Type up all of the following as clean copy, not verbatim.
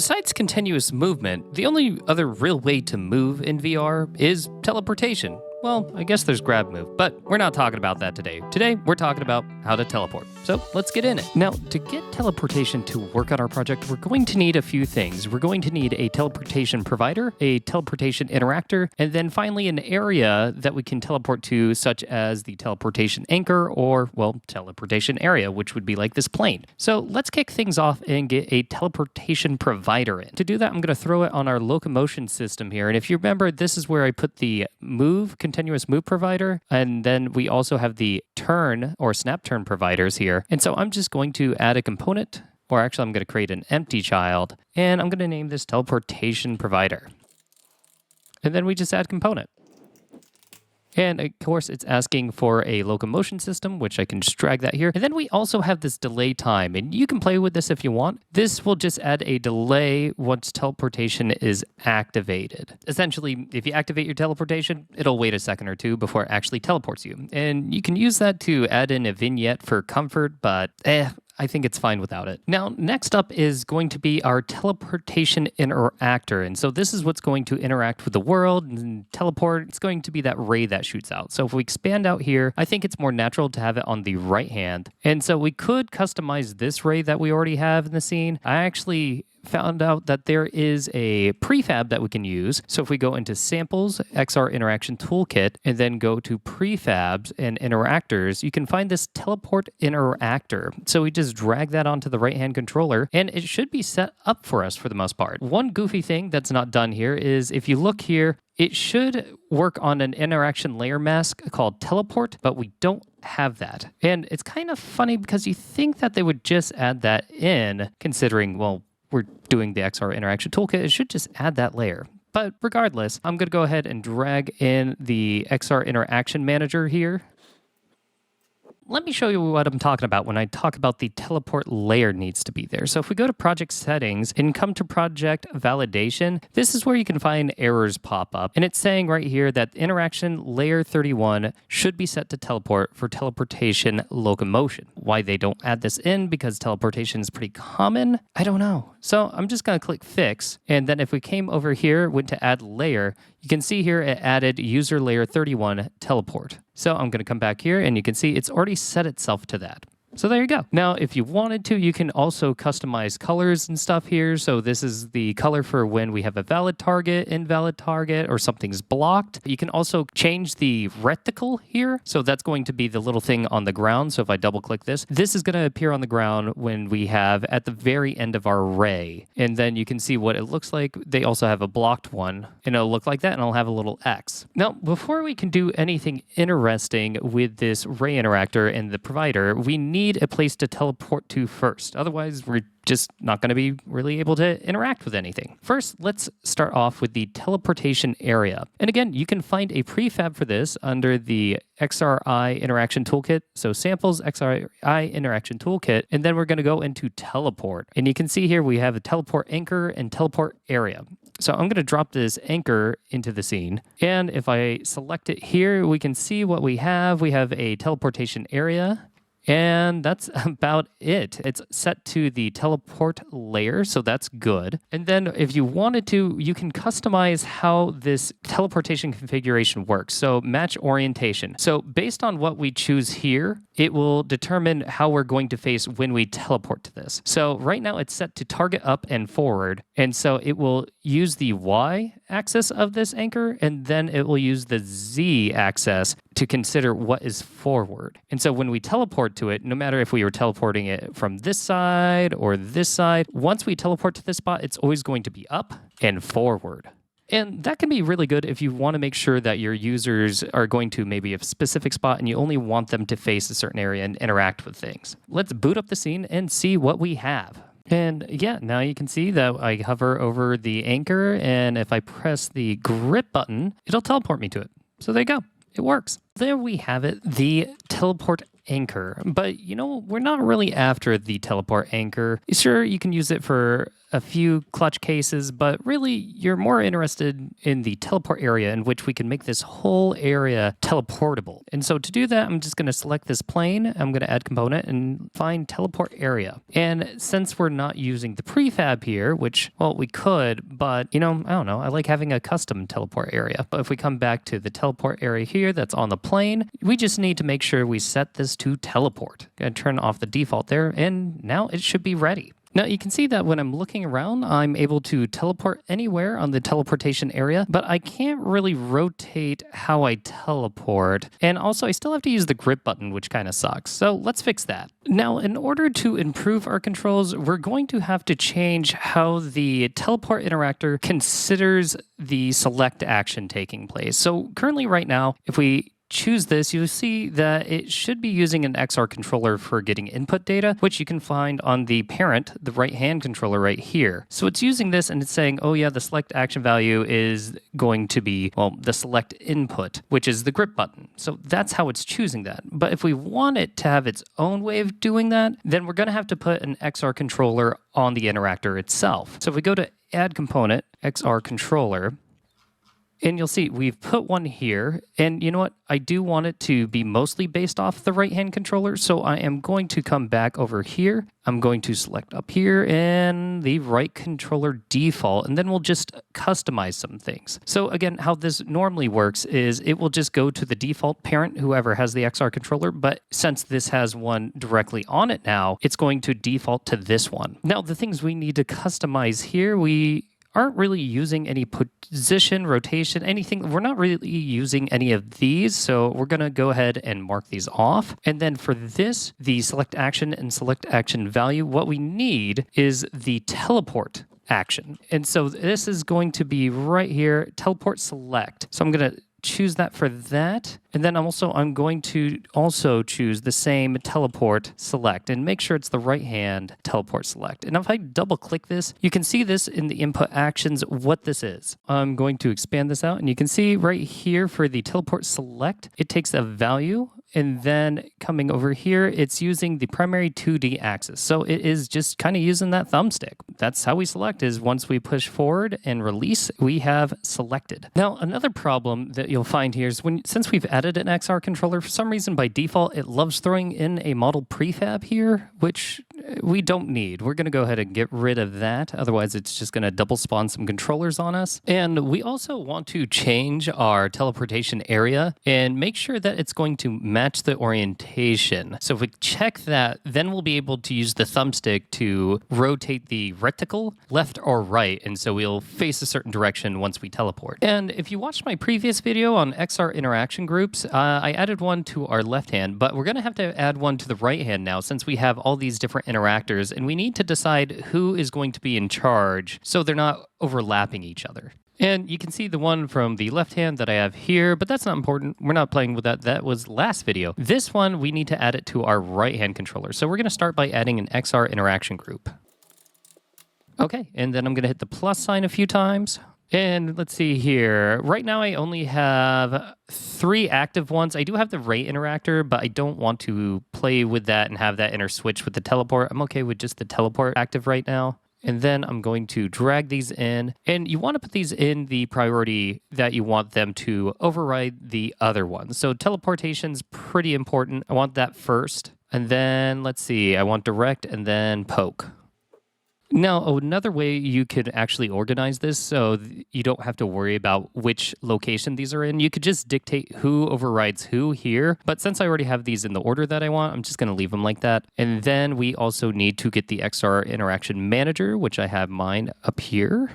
Besides continuous movement, the only other real way to move in VR is teleportation. Well, I guess there's grab move, but we're not talking about that today. Today, we're talking about how to teleport. So let's get in it. Now, to get teleportation to work on our project, we're going to need a few things. We're going to need a teleportation provider, a teleportation interactor, and then finally an area that we can teleport to, such as the teleportation anchor or, well, teleportation area, which would be like this plane. So let's kick things off and get a teleportation provider in. To do that, I'm going to throw it on our locomotion system here. And if you remember, this is where I put the continuous move provider, and then we also have the turn or snap turn providers here. And so I'm just going to add a component, or actually I'm going to create an empty child, and I'm going to name this teleportation provider. And then we just add component. And of course, it's asking for a locomotion system, which I can just drag that here. And then we also have this delay time, and you can play with this if you want. This will just add a delay once teleportation is activated. Essentially, if you activate your teleportation, it'll wait a second or two before it actually teleports you. And you can use that to add in a vignette for comfort, but I think it's fine without it. Now, next up is going to be our teleportation interactor. And so this is what's going to interact with the world and teleport. It's going to be that ray that shoots out. So if we expand out here, I think it's more natural to have it on the right hand. And so we could customize this ray that we already have in the scene. I actually found out that there is a prefab that we can use. So if we go into Samples, XR Interaction Toolkit, and then go to Prefabs and Interactors, you can find this Teleport Interactor. So we just drag that onto the right-hand controller, and it should be set up for us for the most part. One goofy thing that's not done here is if you look here, it should work on an interaction layer mask called Teleport, but we don't have that. And it's kind of funny because you think that they would just add that in, considering, well, we're doing the XR Interaction Toolkit. It should just add that layer. But regardless, I'm going to go ahead and drag in the XR Interaction Manager here. Let me show you what I'm talking about when I talk about the teleport layer needs to be there. So if we go to project settings and come to project validation, this is where you can find errors pop up. And it's saying right here that interaction layer 31 should be set to teleport for teleportation locomotion. Why they don't add this in, because teleportation is pretty common, I don't know. So I'm just going to click fix. And then if we came over here, went to add layer, you can see here it added user layer 31 teleport. So I'm going to come back here and you can see it's already set itself to that. So there you go. Now, if you wanted to, you can also customize colors and stuff here. So this is the color for when we have a valid target, invalid target, or something's blocked. You can also change the reticle here. So that's going to be the little thing on the ground. So if I double click this, this is going to appear on the ground when we have at the very end of our array. And then you can see what it looks like. They also have a blocked one, and it'll look like that, and I'll have a little X. Now, before we can do anything interesting with this ray interactor and the provider, we need a place to teleport to first. Otherwise, we're just not going to be really able to interact with anything. First, let's start off with the teleportation area. And again, you can find a prefab for this under the XRI Interaction Toolkit. So samples, XRI Interaction Toolkit, and then we're going to go into teleport. And you can see here we have a teleport anchor and teleport area. So I'm going to drop this anchor into the scene. And if I select it here, we can see what we have. We have a teleportation area. And that's about it. It's set to the teleport layer, so that's good. And then if you wanted to, you can customize how this teleportation configuration works. So match orientation. So based on what we choose here, it will determine how we're going to face when we teleport to this. So right now it's set to target up and forward. And so it will use the Y axis of this anchor, and then it will use the Z axis to consider what is forward. And so when we teleport to it, no matter if we were teleporting it from this side or this side, once we teleport to this spot, it's always going to be up and forward. And that can be really good if you want to make sure that your users are going to maybe a specific spot and you only want them to face a certain area and interact with things. Let's boot up the scene and see what we have. And yeah, now you can see that I hover over the anchor, and if I press the grip button, it'll teleport me to it. So there you go. It works. There we have it, the teleport anchor. But, you know, we're not really after the teleport anchor. Sure, you can use it for a few clutch cases, but really you're more interested in the teleport area in which we can make this whole area teleportable. And so to do that, I'm just going to select this plane. I'm going to add component and find teleport area. And since we're not using the prefab here, which, well, we could, but I don't know. I like having a custom teleport area. But if we come back to the teleport area here that's on the plane, we just need to make sure we set this to teleport. Going to turn off the default there, and now it should be ready. Now, you can see that when I'm looking around, I'm able to teleport anywhere on the teleportation area, but I can't really rotate how I teleport. And also, I still have to use the grip button, which kind of sucks. So let's fix that. Now, in order to improve our controls, we're going to have to change how the teleport interactor considers the select action taking place. So currently right now, if we choose this, you'll see that it should be using an XR controller for getting input data, which you can find on the parent, the right-hand controller right here. So it's using this and it's saying, oh yeah, the select action value is going to be, well, the select input, which is the grip button. So that's how it's choosing that. But if we want it to have its own way of doing that, then we're going to have to put an XR controller on the interactor itself. So if we go to Add Component, XR Controller, and you'll see we've put one here, and you know what? I do want it to be mostly based off the right-hand controller, so I am going to come back over here. I'm going to select up here and the right controller default, and then we'll just customize some things. So again, how this normally works is it will just go to the default parent, whoever has the XR controller, but since this has one directly on it now, it's going to default to this one. Now, the things we need to customize here, we aren't really using any position, rotation, anything. We're not really using any of these, so we're going to go ahead and mark these off. And then for this, the select action and select action value, what we need is the teleport action. And so this is going to be right here, teleport select. So I'm going to choose that for that. And then I'm going to also choose the same teleport select and make sure it's the right hand teleport select. And if I double click this, you can see this in the input actions, what this is. I'm going to expand this out and you can see right here for the teleport select, it takes a value. And then coming over here, it's using the primary 2D axis. So it is just kind of using that thumbstick. That's how we select, is once we push forward and release, we have selected. Now, another problem that you'll find here is since we've added an XR controller, for some reason by default, it loves throwing in a model prefab here, which we don't need. We're going to go ahead and get rid of that. Otherwise, it's just going to double spawn some controllers on us. And we also want to change our teleportation area and make sure that it's going to match the orientation. So if we check that, then we'll be able to use the thumbstick to rotate the reticle left or right. And so we'll face a certain direction once we teleport. And if you watched my previous video on XR interaction groups, I added one to our left hand, but we're going to have to add one to the right hand now since we have all these different interactors and we need to decide who is going to be in charge so they're not overlapping each other. And you can see the one from the left hand that I have here, but that's not important. We're not playing with that. That was last video. This one, we need to add it to our right hand controller. So we're going to start by adding an XR interaction group. Okay, and then I'm going to hit the plus sign a few times. And let's see here. Right now, I only have 3 active ones. I do have the rate interactor, but I don't want to play with that and have that interswitch with the teleport. I'm okay with just the teleport active right now. And then I'm going to drag these in. And you want to put these in the priority that you want them to override the other ones. So teleportation's pretty important. I want that first. And then, let's see, I want direct and then poke. Now, another way you could actually organize this so you don't have to worry about which location these are in, you could just dictate who overrides who here. But since I already have these in the order that I want, I'm just going to leave them like that. And then we also need to get the XR Interaction Manager, which I have mine up here.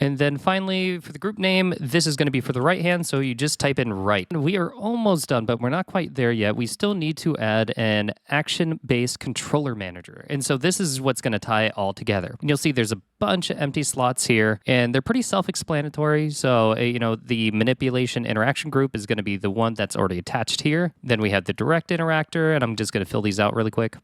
And then finally, for the group name, this is going to be for the right hand, so you just type in right. We are almost done, but we're not quite there yet. We still need to add an action-based controller manager. And so this is what's going to tie it all together. And you'll see there's a bunch of empty slots here, and they're pretty self-explanatory. So, the manipulation interaction group is going to be the one that's already attached here. Then we have the direct interactor, and I'm just going to fill these out really quick.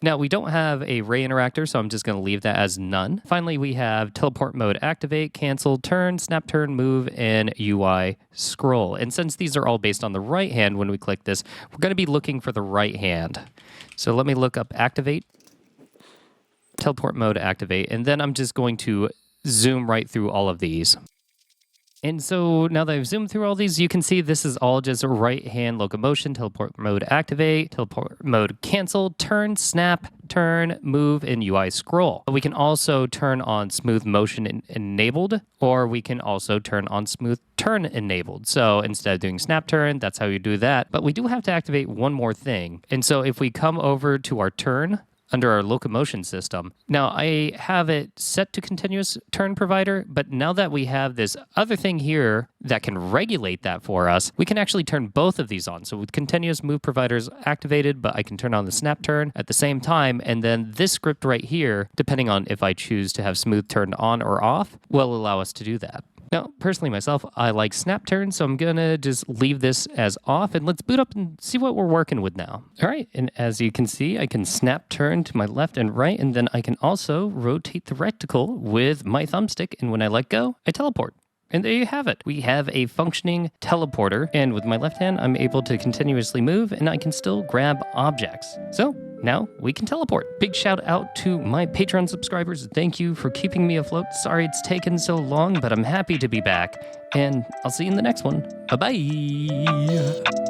Now, we don't have a ray interactor, so I'm just going to leave that as none. Finally, we have teleport mode activate, cancel, turn, snap turn, move, and UI scroll. And since these are all based on the right hand, when we click this, we're going to be looking for the right hand. So let me look up activate. teleport mode activate, and then I'm just going to zoom right through all of these. And so now that I've zoomed through all these, you can see this is all just right-hand locomotion, teleport mode activate, teleport mode cancel, turn, snap, turn, move, and UI scroll. We can also turn on smooth motion enabled, or we can also turn on smooth turn enabled. So instead of doing snap turn, that's how you do that. But we do have to activate one more thing. And so if we come over to our turn, under our locomotion system. Now, I have it set to continuous turn provider, but now that we have this other thing here that can regulate that for us, we can actually turn both of these on. So with continuous move providers activated, but I can turn on the snap turn at the same time, and then this script right here, depending on if I choose to have smooth turn on or off, will allow us to do that. Now, personally myself, I like snap turn, so I'm gonna just leave this as off, and let's boot up and see what we're working with now. All right, and as you can see, I can snap turn to my left and right, and then I can also rotate the reticle with my thumbstick, and when I let go, I teleport. And there you have it. We have a functioning teleporter, and with my left hand, I'm able to continuously move, and I can still grab objects. So now we can teleport. Big shout out to my Patreon subscribers. Thank you for keeping me afloat. Sorry it's taken so long, but I'm happy to be back, and I'll see you in the next one. Bye-bye.